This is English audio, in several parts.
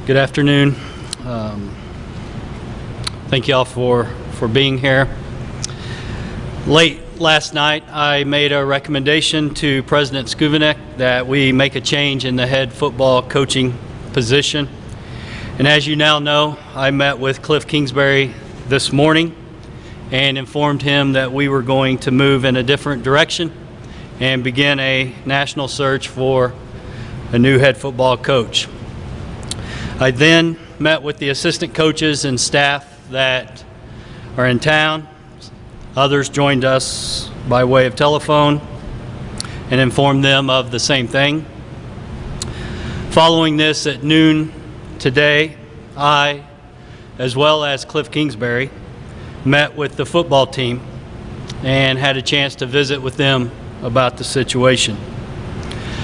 Good afternoon. Thank you all for being here. Late last night, I made a recommendation to President Skuvinek that we make a change in the head football coaching position. And as you now know, I met with Kliff Kingsbury this morning and informed him that we were going to move in a different direction and begin a national search for a new head football coach. I then met with the assistant coaches and staff that are in town. Others joined us by way of telephone and informed them of the same thing. Following this at noon today, I, as well as Kliff Kingsbury, met with the football team and had a chance to visit with them about the situation.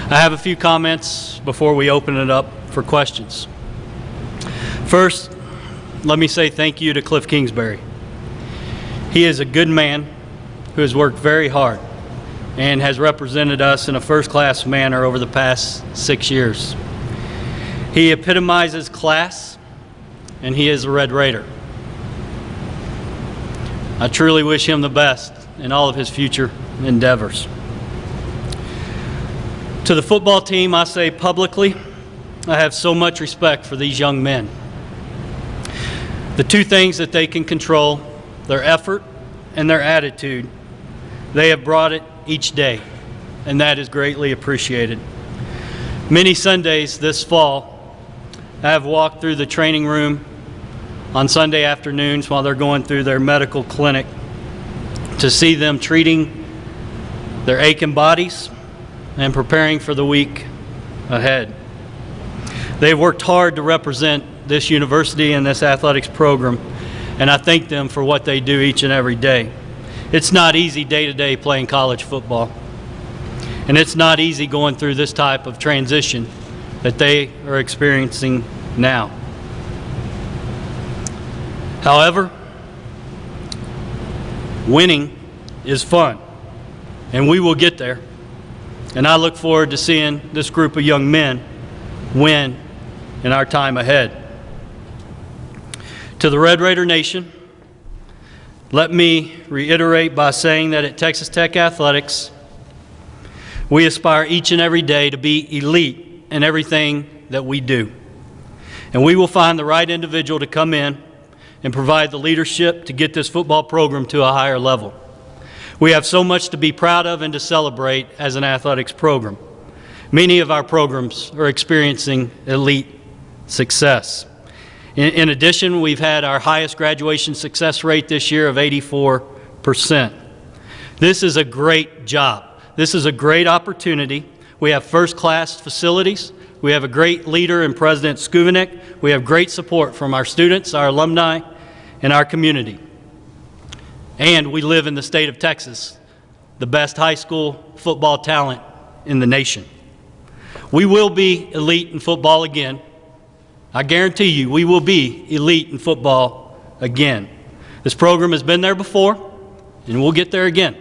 I have a few comments before we open it up for questions. First, let me say thank you to Kliff Kingsbury. He is a good man who has worked very hard and has represented us in a first-class manner over the past 6 years. He epitomizes class, and he is a Red Raider. I truly wish him the best in all of his future endeavors. To the football team, I say publicly, I have so much respect for these young men. The two things that they can control, their effort and their attitude, they have brought it each day, and that is greatly appreciated. Many Sundays this fall, I have walked through the training room on Sunday afternoons while they're going through their medical clinic to see them treating their aching bodies and preparing for the week ahead. They've worked hard to represent this university and this athletics program, and I thank them for what they do each and every day. It's not easy day-to-day playing college football, and it's not easy going through this type of transition that they are experiencing now. However, winning is fun, and we will get there, and I look forward to seeing this group of young men win in our time ahead. To the Red Raider Nation, let me reiterate by saying that at Texas Tech Athletics, we aspire each and every day to be elite in everything that we do. And we will find the right individual to come in and provide the leadership to get this football program to a higher level. We have so much to be proud of and to celebrate as an athletics program. Many of our programs are experiencing elite success. In addition, we've had our highest graduation success rate this year of 84%. This is a great job. This is a great opportunity. We have first-class facilities. We have a great leader in President Skuvinek. We have great support from our students, our alumni, and our community. And we live in the state of Texas, the best high school football talent in the nation. We will be elite in football again. I guarantee you we will be elite in football again. This program has been there before, and we'll get there again.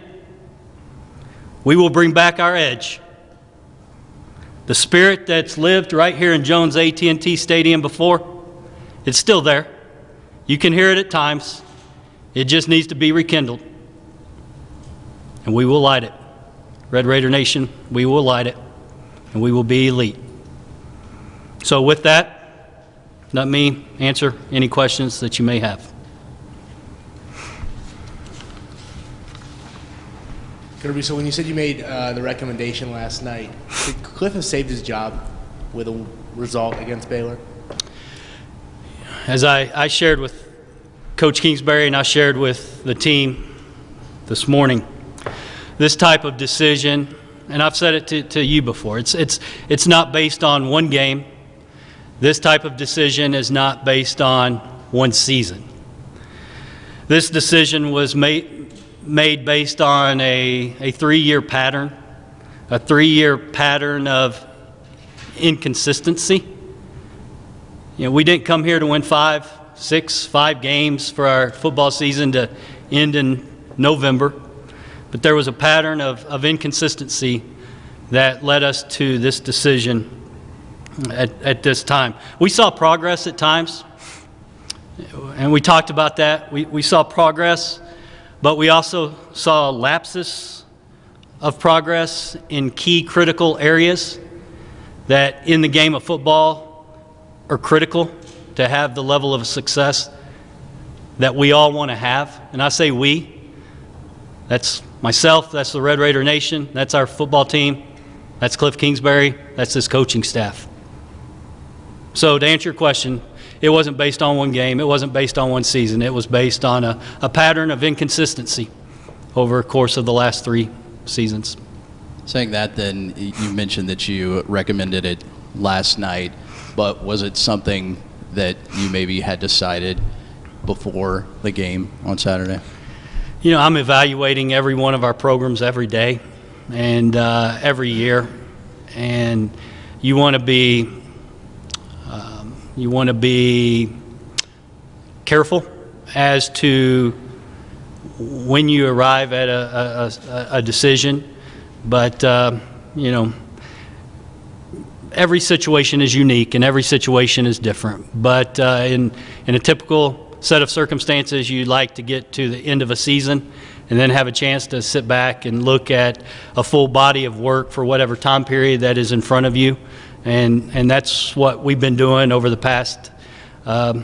We will bring back our edge. The spirit that's lived right here in Jones AT&T Stadium before, it's still there. You can hear it at times. It just needs to be rekindled. And we will light it. Red Raider Nation, we will light it, and we will be elite. So with that, let me answer any questions that you may have. Kirby, so when you said you made the recommendation last night, did Kliff have saved his job with a result against Baylor? As I shared with Coach Kingsbury and I shared with the team this morning, this type of decision, and I've said it to you before, it's not based on one game. This type of decision is not based on one season. This decision was made based on a three-year pattern, of inconsistency. You know, we didn't come here to win 5 games for our football season to end in November, but there was a pattern of inconsistency that led us to this decision at this time. We saw progress at times, and we talked about that. We saw progress, but we also saw lapses of progress in key critical areas that in the game of football are critical to have the level of success that we all want to have. And I say we, that's myself, that's the Red Raider Nation, that's our football team, that's Kliff Kingsbury, that's this coaching staff. So to answer your question, it wasn't based on one game, it wasn't based on one season, it was based on a pattern of inconsistency over the course of the last 3 seasons. Saying that, then, you mentioned that you recommended it last night, but was it something that you maybe had decided before the game on Saturday? You know, I'm evaluating every one of our programs every day and every year, and you want to be careful as to when you arrive at a decision, but you know, every situation is unique and every situation is different. But in a typical set of circumstances, you'd like to get to the end of a season and then have a chance to sit back and look at a full body of work for whatever time period that is in front of you. And that's what we've been doing over the past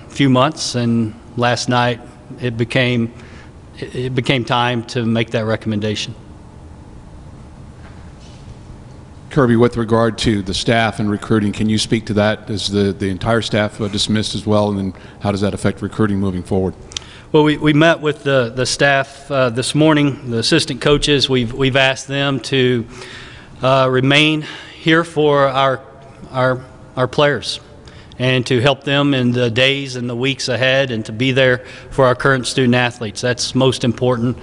few months. And last night it became time to make that recommendation. Kirby, with regard to the staff and recruiting, can you speak to that? Is the entire staff dismissed as well, and then how does that affect recruiting moving forward? Well, we met with the staff this morning, the assistant coaches. We've asked them to remain here for our players and to help them in the days and the weeks ahead and to be there for our current student athletes. That's most important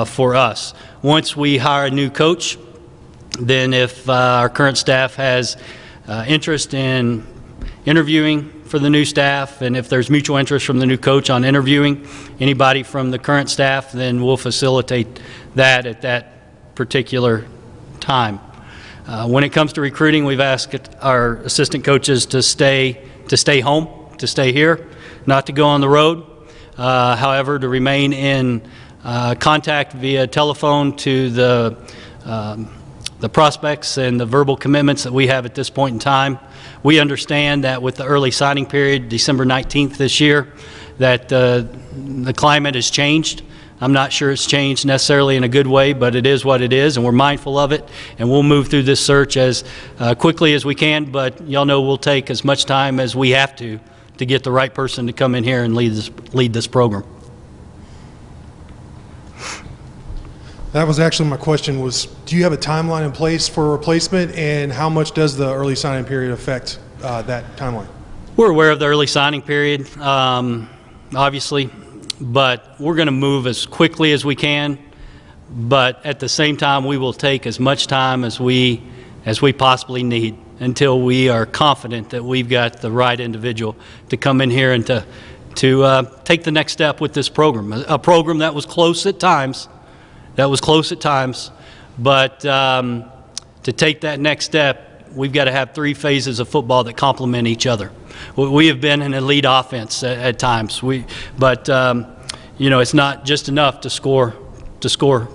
for us. Once we hire a new coach, then if our current staff has interest in interviewing for the new staff, and if there's mutual interest from the new coach on interviewing anybody from the current staff, then we'll facilitate that at that particular time. When it comes to recruiting, we've asked our assistant coaches to stay home, to stay here, not to go on the road. However, to remain in contact via telephone to the prospects and the verbal commitments that we have at this point in time. We understand that with the early signing period, December 19th this year, that the climate has changed. I'm not sure it's changed necessarily in a good way, but it is what it is, and we're mindful of it, and we'll move through this search as quickly as we can, but y'all know we'll take as much time as we have to get the right person to come in here and lead this program. That was actually my question was, do you have a timeline in place for a replacement, and how much does the early signing period affect that timeline? We're aware of the early signing period, obviously, but we're going to move as quickly as we can, but at the same time we will take as much time as we possibly need until we are confident that we've got the right individual to come in here and to take the next step with this program, a program that was close at times, but to take that next step, we've got to have 3 phases of football that complement each other. We have been an elite offense at times, but you know, it's not just enough to score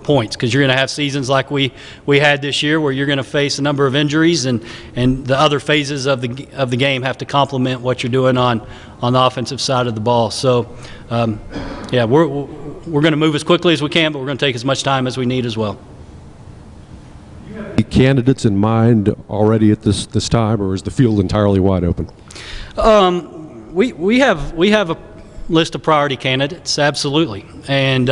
points, because you're going to have seasons like we had this year where you're going to face a number of injuries, and the other phases of the game have to complement what you're doing on the offensive side of the ball. So yeah, we're going to move as quickly as we can, but we're going to take as much time as we need as well. Any candidates in mind already at this time, or is the field entirely wide open? We have a list of priority candidates, absolutely, and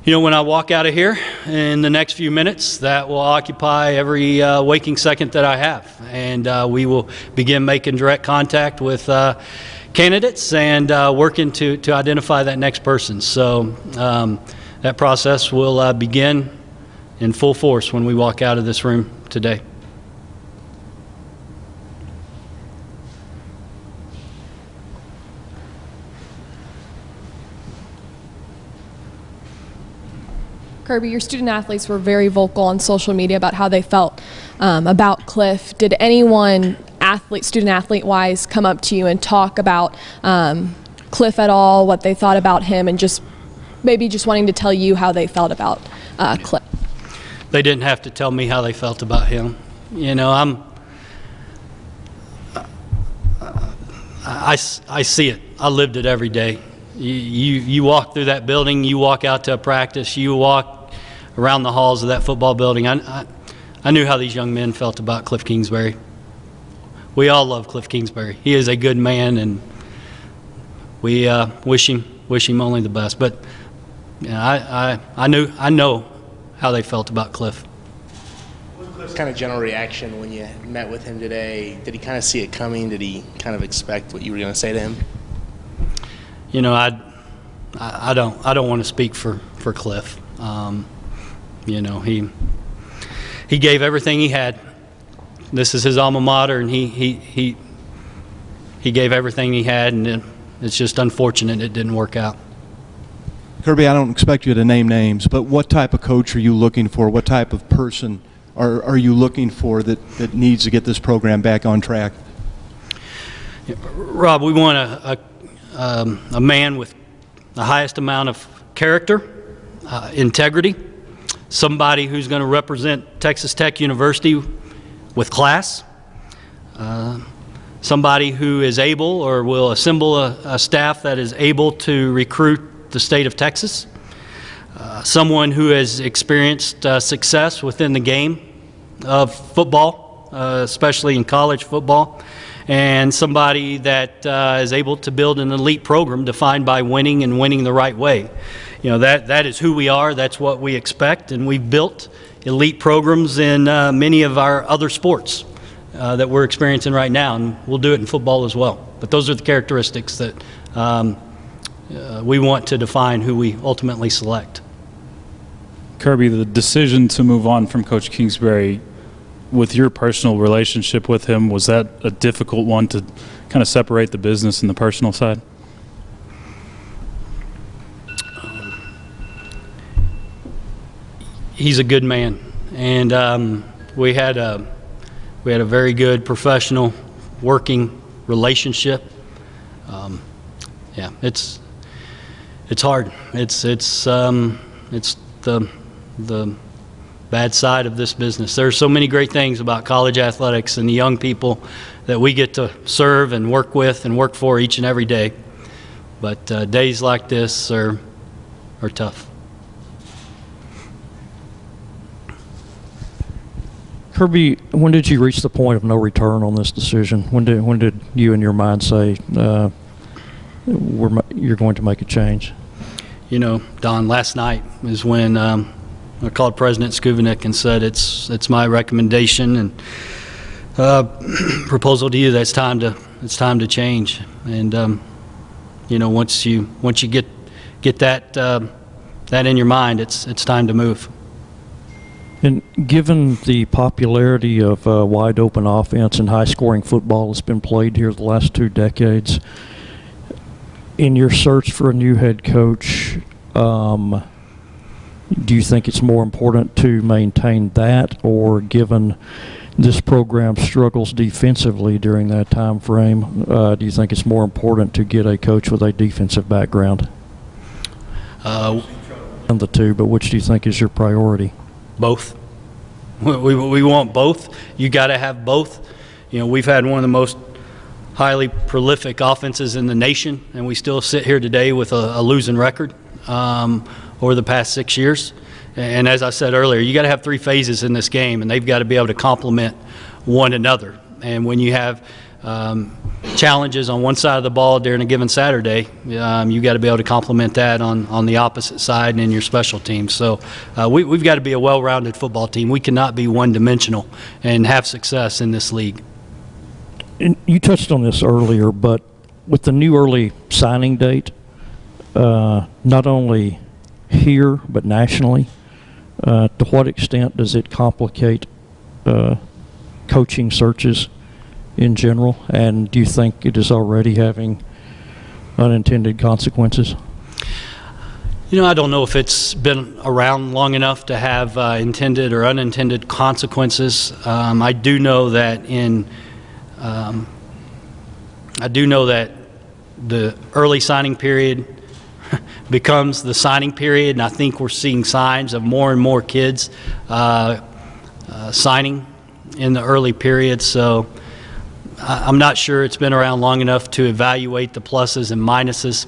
you know, when I walk out of here in the next few minutes, that will occupy every waking second that I have, and we will begin making direct contact with candidates and working to identify that next person. So that process will begin in full force when we walk out of this room today. Kirby, your student athletes were very vocal on social media about how they felt about Kliff. Did anyone student athlete wise, come up to you and talk about Kliff at all, what they thought about him, and just maybe just wanting to tell you how they felt about Kliff? They didn't have to tell me how they felt about him. You know, I see it. I lived it every day. You walk through that building, you walk out to a practice, you walk around the halls of that football building. I knew how these young men felt about Kliff Kingsbury. We all love Kliff Kingsbury. He is a good man, and we wish him only the best. But you know, I know how they felt about Kliff. What was Kliff's kind of general reaction when you met with him today? Did he kind of see it coming? Did he kind of expect what you were going to say to him? You know, I don't want to speak for Kliff. You know, he gave everything he had. This is his alma mater, and he gave everything he had, and it's just unfortunate it didn't work out. Kirby, I don't expect you to name names, but what type of coach are you looking for? What type of person are you looking for that needs to get this program back on track? Rob, we want a man with the highest amount of character, integrity, somebody who's going to represent Texas Tech University with class, somebody who is able or will assemble a staff that is able to recruit the state of Texas, someone who has experienced success within the game of football, especially in college football, and somebody that is able to build an elite program defined by winning and winning the right way. You know, that is who we are, that's what we expect, and we've built elite programs in many of our other sports that we're experiencing right now, and we'll do it in football as well. But those are the characteristics that we want to define who we ultimately select. Kirby, the decision to move on from Coach Kingsbury, with your personal relationship with him, was that a difficult one to kind of separate the business and the personal side? He's a good man, and we had a very good professional working relationship. Yeah, it's hard. It's the bad side of this business. There are so many great things about college athletics and the young people that we get to serve and work with and work for each and every day. But days like this are tough. Kirby, when did you reach the point of no return on this decision? When did you in your mind say you're going to make a change? You know, Don, last night is when I called President Skuvanik and said it's my recommendation and proposal to you that it's time to change. And you know, once you get that in your mind, it's time to move. And given the popularity of wide open offense and high scoring football that's been played here the last 2 decades, in your search for a new head coach, do you think it's more important to maintain that, or given this program struggles defensively during that time frame, do you think it's more important to get a coach with a defensive background? And the two, but which do you think is your priority? Both. We want both. You got to have both. You know, we've had one of the most highly prolific offenses in the nation, and we still sit here today with a losing record over the past 6 years. And as I said earlier, you got to have 3 phases in this game, and they've got to be able to complement one another. And when you have challenges on one side of the ball during a given Saturday, you got to be able to complement that on the opposite side and in your special teams. So we've got to be a well-rounded football team. We cannot be one-dimensional and have success in this league. And you touched on this earlier, but with the new early signing date, not only here but nationally, to what extent does it complicate coaching searches in general, and do you think it is already having unintended consequences? You know, I don't know if it's been around long enough to have intended or unintended consequences. I do know that in I do know that the early signing period becomes the signing period, and I think we're seeing signs of more and more kids signing in the early period. So I'm not sure it's been around long enough to evaluate the pluses and minuses.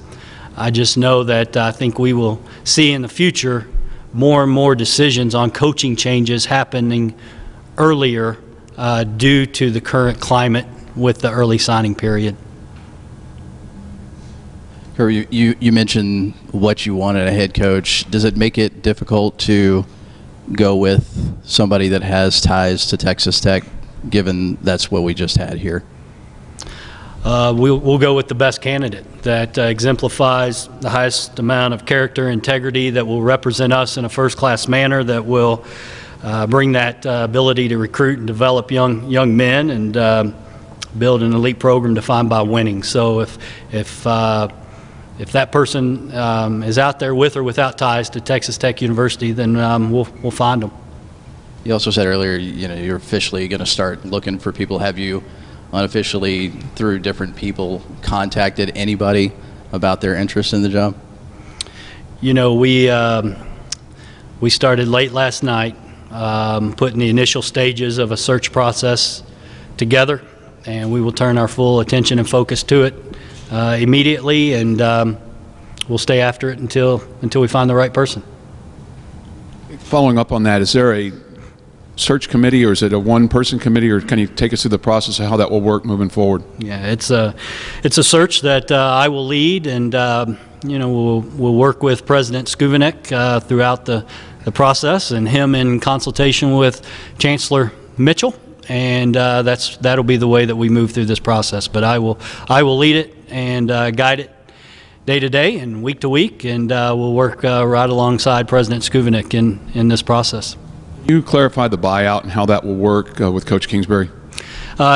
I just know that I think we will see in the future more and more decisions on coaching changes happening earlier due to the current climate with the early signing period. Kirby, you mentioned what you want in a head coach. Does it make it difficult to go with somebody that has ties to Texas Tech, given that's what we just had here? We'll go with the best candidate that exemplifies the highest amount of character, integrity, that will represent us in a first-class manner, that will bring that ability to recruit and develop young men and build an elite program defined by winning. So if that person is out there with or without ties to Texas Tech University, then we'll find them. You also said earlier, you're officially going to start looking for people. Have you unofficially, through different people, contacted anybody about their interest in the job? We started late last night, putting the initial stages of a search process together, and we will turn our full attention and focus to it immediately, and we'll stay after it until we find the right person. Following up on that, is there a search committee, or is it a one-person committee, or can you take us through the process of how that will work moving forward? Yeah, it's a search that I will lead, and we'll work with President Skuvanek throughout the process, and him in consultation with Chancellor Mitchell, and that'll be the way that we move through this process. But I will lead it and guide it day to day and week to week, and we'll work right alongside President Skuvanek in this process. Can you clarify the buyout and how that will work with Coach Kingsbury?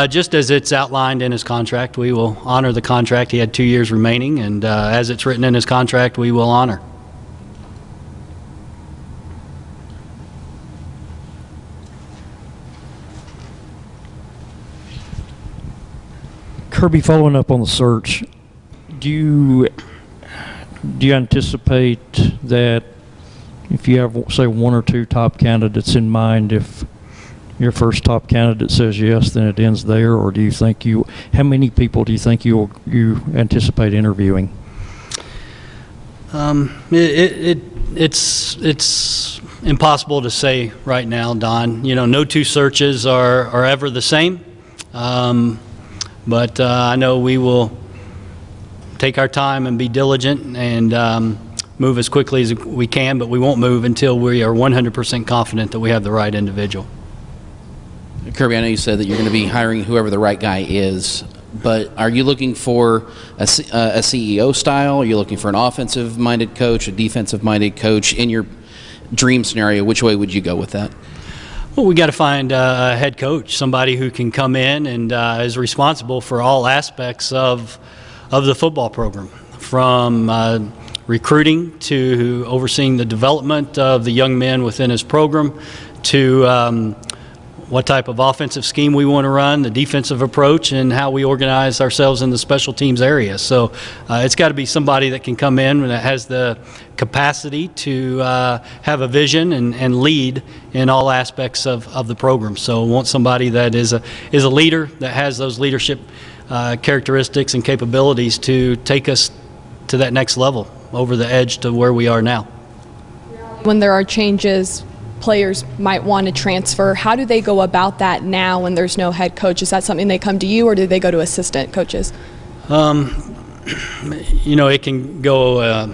Just as it's outlined in his contract, we will honor the contract. He had 2 years remaining, and as it's written in his contract, we will honor. Kirby, following up on the search, do you anticipate that if you have, say, one or two top candidates in mind, if your first top candidate says yes, then it ends there? Or do you think how many people do you think you anticipate interviewing? It's impossible to say right now, Don. No two searches are ever the same. But I know we will take our time and be diligent and move as quickly as we can, but we won't move until we are 100% confident that we have the right individual. Kirby, I know you said that you're going to be hiring whoever the right guy is, but are you looking for a CEO style? Are you looking for an offensive-minded coach, a defensive-minded coach? In your dream scenario, which way would you go with that? Well, we got to find a head coach, somebody who can come in and is responsible for all aspects of the football program, from recruiting to overseeing the development of the young men within his program, to what type of offensive scheme we want to run, the defensive approach, and how we organize ourselves in the special teams area. So it's got to be somebody that can come in that has the capacity to have a vision and lead in all aspects of the program. So we want somebody that is a leader, that has those leadership characteristics and capabilities to take us to that next level, over the edge to where we are now. When there are changes, players might want to transfer. How do they go about that now when there's no head coach? Is that something they come to you, or do they go to assistant coaches? It can go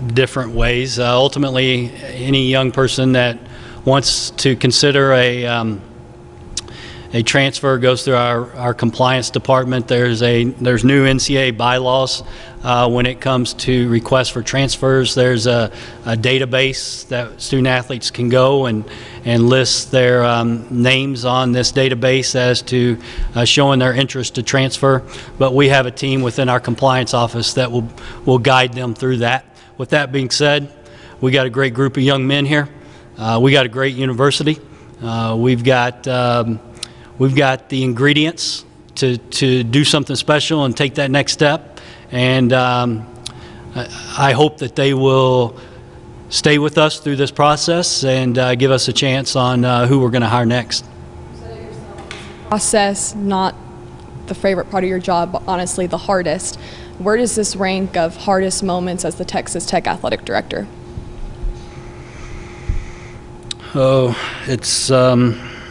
different ways. Ultimately, any young person that wants to consider a transfer goes through our compliance department. There's new NCAA bylaws when it comes to requests for transfers. There's a database that student athletes can go and list their names on this database as to showing their interest to transfer. But we have a team within our compliance office that will guide them through that. With that being said, we got a great group of young men here. We got a great university. We've got we've got the ingredients to do something special and take that next step. And I hope that they will stay with us through this process and give us a chance on who we're going to hire next. Process, not the favorite part of your job, but honestly the hardest. Where does this rank of hardest moments as the Texas Tech athletic director? Oh, it's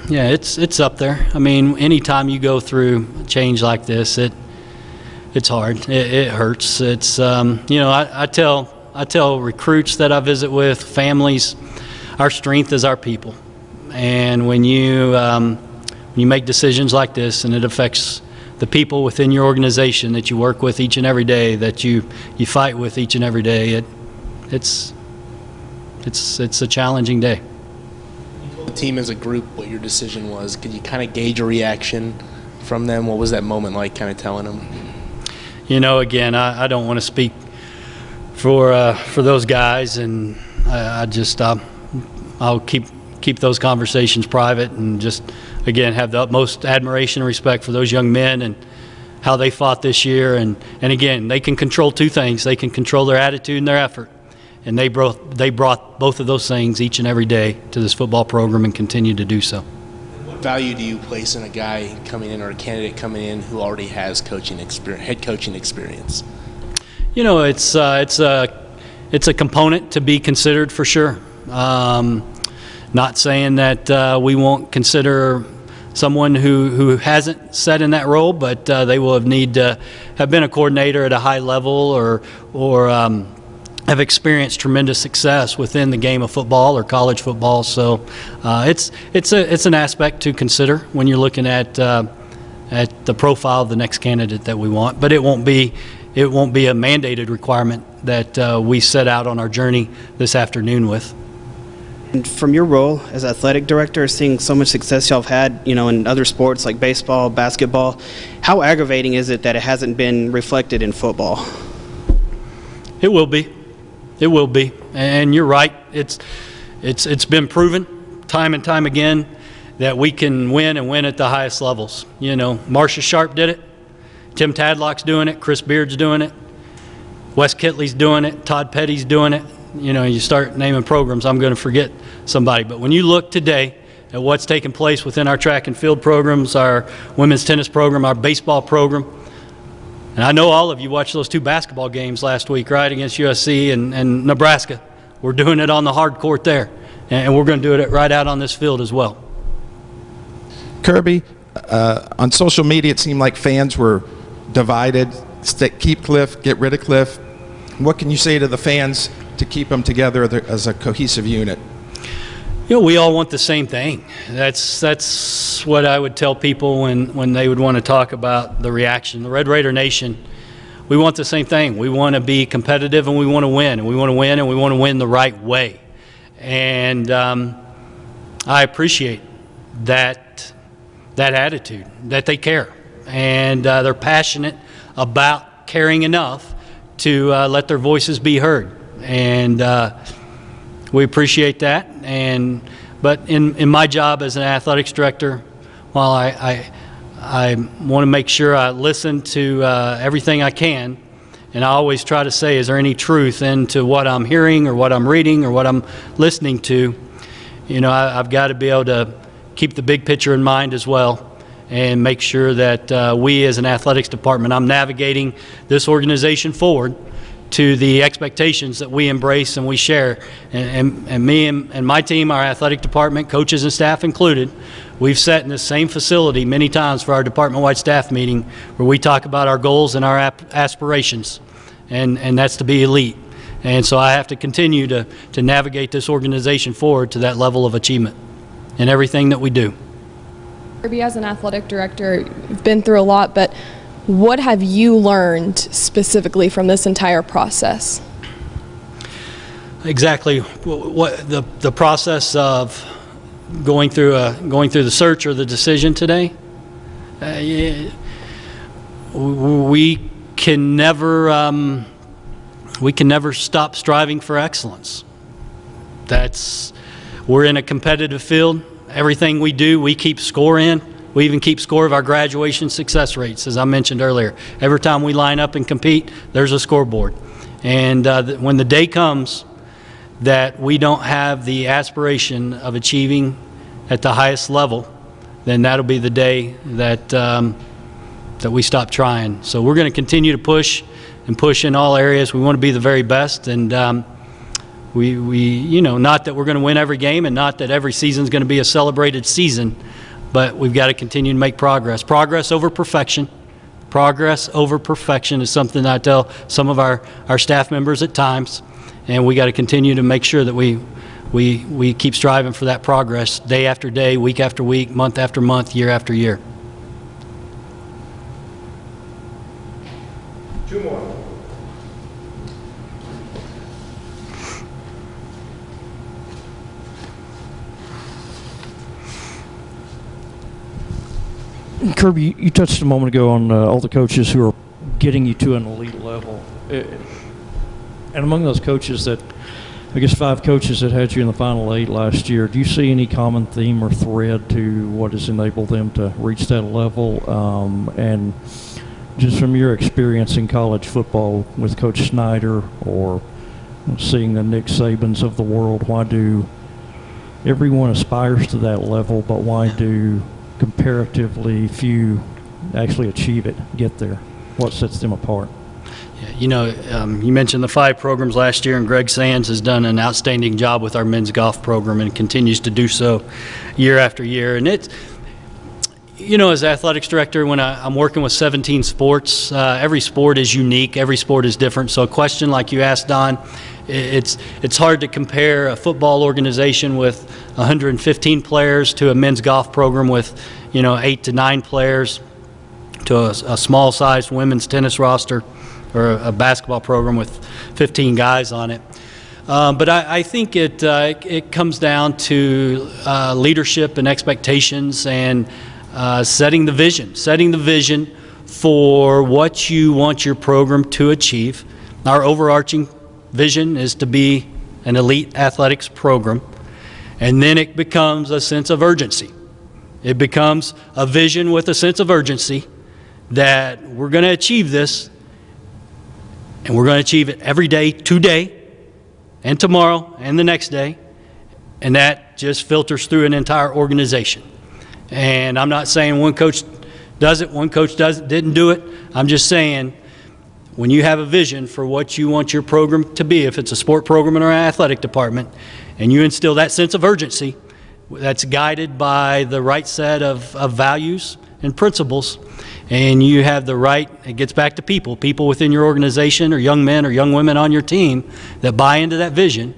yeah, it's up there. I mean, anytime you go through a change like this, it's hard. It hurts. It's you know, I tell recruits that I visit with, families, our strength is our people. And when you make decisions like this and it affects the people within your organization that you work with each and every day, that you fight with each and every day, it's a challenging day. You told the team as a group what your decision was. Could you kind of gauge a reaction from them? What was that moment like, kind of telling them? You know, again, I don't want to speak for those guys, and I'll keep those conversations private, and just again have the utmost admiration and respect for those young men and how they fought this year. And again, they can control two things. They can control their attitude and their effort, and they brought both of those things each and every day to this football program and continue to do so. What value do you place in a guy coming in or a candidate coming in who already has coaching experience, head coaching experience? You know, it's a component to be considered for sure. Not saying that we won't consider someone who hasn't sat in that role, but they will need to have been a coordinator at a high level or have experienced tremendous success within the game of football or college football. So it's an aspect to consider when you're looking at the profile of the next candidate that we want. But it won't be a mandated requirement that we set out on our journey this afternoon with. And from your role as athletic director, seeing so much success y'all have had, you know, in other sports like baseball, basketball, how aggravating is it that it hasn't been reflected in football? It will be. It will be. And you're right. It's been proven time and time again that we can win and win at the highest levels. You know, Marcia Sharp did it. Tim Tadlock's doing it. Chris Beard's doing it. Wes Kitley's doing it. Todd Petty's doing it. You know, you start naming programs, I'm going to forget somebody. But when you look today at what's taking place within our track and field programs, our women's tennis program, our baseball program, and I know all of you watched those two basketball games last week, right, against USC and Nebraska. We're doing it on the hard court there, and we're going to do it right out on this field as well. Kirby, on social media it seemed like fans were divided. Keep Kliff, get rid of Kliff. What can you say to the fans to keep them together as a cohesive unit? You know, we all want the same thing. That's what I would tell people when they would want to talk about the reaction. The Red Raider Nation, we want the same thing. We want to be competitive and we want to win, and we want to win and we want to win the right way. And I appreciate that attitude, that they care, and they're passionate about caring enough to let their voices be heard. And we appreciate that. But in my job as an athletics director, while I want to make sure I listen to everything I can, and I always try to say, is there any truth into what I'm hearing or what I'm reading or what I'm listening to? You know, I've got to be able to keep the big picture in mind as well, and make sure that we as an athletics department, I'm navigating this organization forward to the expectations that we embrace and we share. And me and my team, our athletic department, coaches and staff included, we've sat in this same facility many times for our department-wide staff meeting where we talk about our goals and our aspirations, and that's to be elite. And so I have to continue to navigate this organization forward to that level of achievement in everything that we do. Kirby, as an athletic director, you've been through a lot, but what have you learned specifically from this entire process? Exactly what the process of going through the search or the decision today. We can never stop striving for excellence. We're in a competitive field. Everything we do, we keep score in. We even keep score of our graduation success rates, as I mentioned earlier. Every time we line up and compete, there's a scoreboard. And when the day comes that we don't have the aspiration of achieving at the highest level, then that'll be the day that that we stop trying. So we're going to continue to push and push in all areas. We want to be the very best, and we you know, not that we're going to win every game, and not that every season is going to be a celebrated season, but we've got to continue to make progress. Progress over perfection. Progress over perfection is something I tell some of our staff members at times, and we got to continue to make sure that we keep striving for that progress day after day, week after week, month after month, year after year. Two more. Kirby, you touched a moment ago on all the coaches who are getting you to an elite level. And among those coaches that, I guess 5 coaches that had you in the Final 8 last year, do you see any common theme or thread to what has enabled them to reach that level? And just from your experience in college football with Coach Snyder or seeing the Nick Sabans of the world, why do everyone aspires to that level, but why do comparatively few actually achieve it, get there? What sets them apart? Yeah, you know, you mentioned the 5 programs last year, and Greg Sands has done an outstanding job with our men's golf program and continues to do so year after year. And it's, you know, as athletics director, when I'm working with 17 sports, every sport is unique, every sport is different. So a question like you asked, Don, it's hard to compare a football organization with 115 players to a men's golf program with, you know, 8 to 9 players, to a small-sized women's tennis roster, or a basketball program with 15 guys on it. But I think it comes down to leadership and expectations, and setting the vision for what you want your program to achieve. Our overarching vision is to be an elite athletics program, and then it becomes a sense of urgency. It becomes a vision with a sense of urgency that we're going to achieve this, and we're going to achieve it every day, today, and tomorrow, and the next day, and that just filters through an entire organization. And I'm not saying one coach does it, one coach didn't do it. I'm just saying, when you have a vision for what you want your program to be, if it's a sport program or an athletic department, and you instill that sense of urgency that's guided by the right set of values and principles, and you have the right, it gets back to people within your organization, or young men or young women on your team that buy into that vision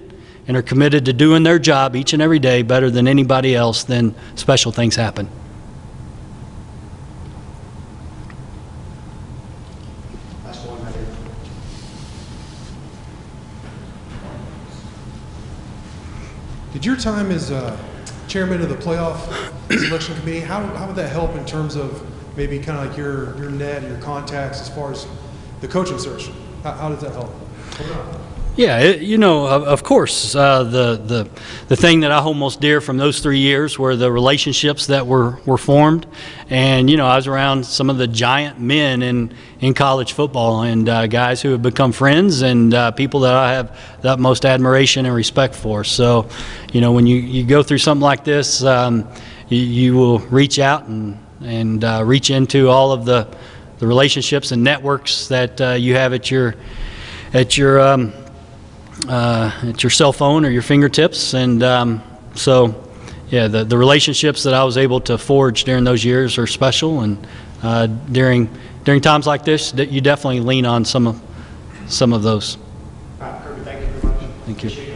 and are committed to doing their job each and every day better than anybody else, then special things happen. Did your time as chairman of the playoff selection committee, how would that help in terms of maybe kind of like your net, your contacts as far as the coaching search? How does that help? Yeah, you know, of course, the thing that I hold most dear from those 3 years were the relationships that were formed. And, you know, I was around some of the giant men in college football, and guys who have become friends, and people that I have the utmost admiration and respect for. So, you know, when you go through something like this, you will reach out and reach into all of the relationships and networks that you have at your cell phone or your fingertips. And so, yeah, the relationships that I was able to forge during those years are special. And during times like this, that you definitely lean on some of those. Kirby, thank you very much. Thank you.